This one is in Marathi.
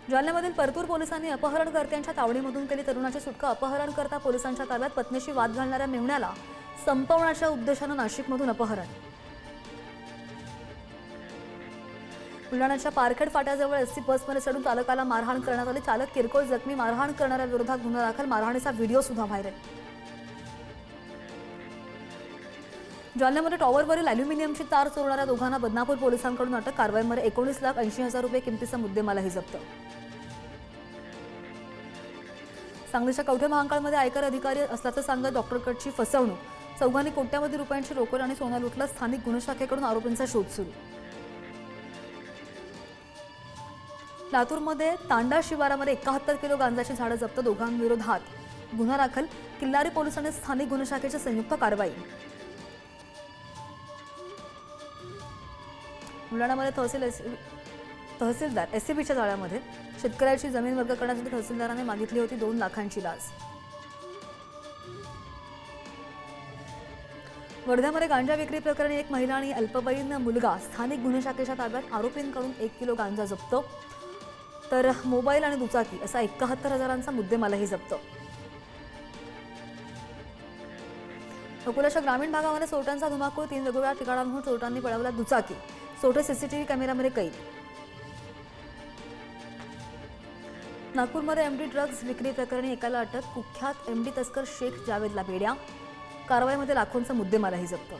जालन्यामधील परतूर पोलिसांनी अपहरणकर्त्यांच्या तावडीमधून केली तरुणाची सुटका। अपहरणकर्ता पोलिसांच्या ताब्यात। पत्नीशी वाद घालणाऱ्या मेहुण्याला संपवण्याच्या उद्देशाने नाशिकमधून अपहरण। बुलढाण्याच्या पारखेड फाट्याजवळ एसटी बसमध्ये चढून चालकाला मारहाण करण्यात आली। चालक किरकोळ जखमी। मारहाण करणाऱ्या विरोधात गुन्हा दाखल। मारहाणीचा व्हिडिओ सुद्धा व्हायरल। जालन्यामध्ये टॉवरवरील अॅल्युमिनियमची तार चोरणाऱ्या दोघांना बदनापूर पोलिसांकडून अटक। कारवाईमध्ये 19,80,000 रुपये किमतीचा मुद्देमालही जप्त। सांगलीच्या कवठे महांकाळमध्ये आयकर अधिकारी असल्याचं सांगत डॉक्टरकडची फसवणूक। चौघांनी कोट्यावधी रुपयांची रोकड आणि सोनं लुटलं। स्थानिक गुन्हे शाखेकडून आरोपींचा शोध सुरू। लातूरमध्ये तांडा शिवारामध्ये 71 किलो गांजाची झाडं जप्त। दोघांविरोधात गुन्हा दाखल। किल्लारी पोलिसांनी स्थानिक गुन्हे शाखेची संयुक्त कारवाई। बुलढाण्यामध्ये तहसीलदार एसीबीच्या जाळ्यामध्ये। शेतकऱ्याची जमीन वर्ग करण्यासाठी तहसीलदाराने मागितली होती 2 लाखांची लाच। वर्ध्यामध्ये गांजा विक्री प्रकरणी एक महिला आणि अल्पवयीन मुलगा स्थानिक गुन्हे शाखेच्या ताब्यात। आरोपींकडून 1 किलो गांजा जप्त, तर मोबाईल आणि दुचाकी असा 71,000चा मुद्देमालही जप्त। अकोल्याच्या ग्रामीण भागामध्ये चोरट्यांचा धुमाकूळ। 3 वेगवेगळ्या ठिकाणांहून चोरट्यांनी पळवल्या दुचाकी। चोरटे सीसीटीव्ही कॅमेऱ्यामध्ये कैद। नागपूरमध्ये एमडी ड्रग्ज विक्री प्रकरणी एकाला अटक। कुख्यात एमडी तस्कर शेख जावेदला बेड्या। कारवाईमध्ये लाखोंचा मुद्देमालही जप्त।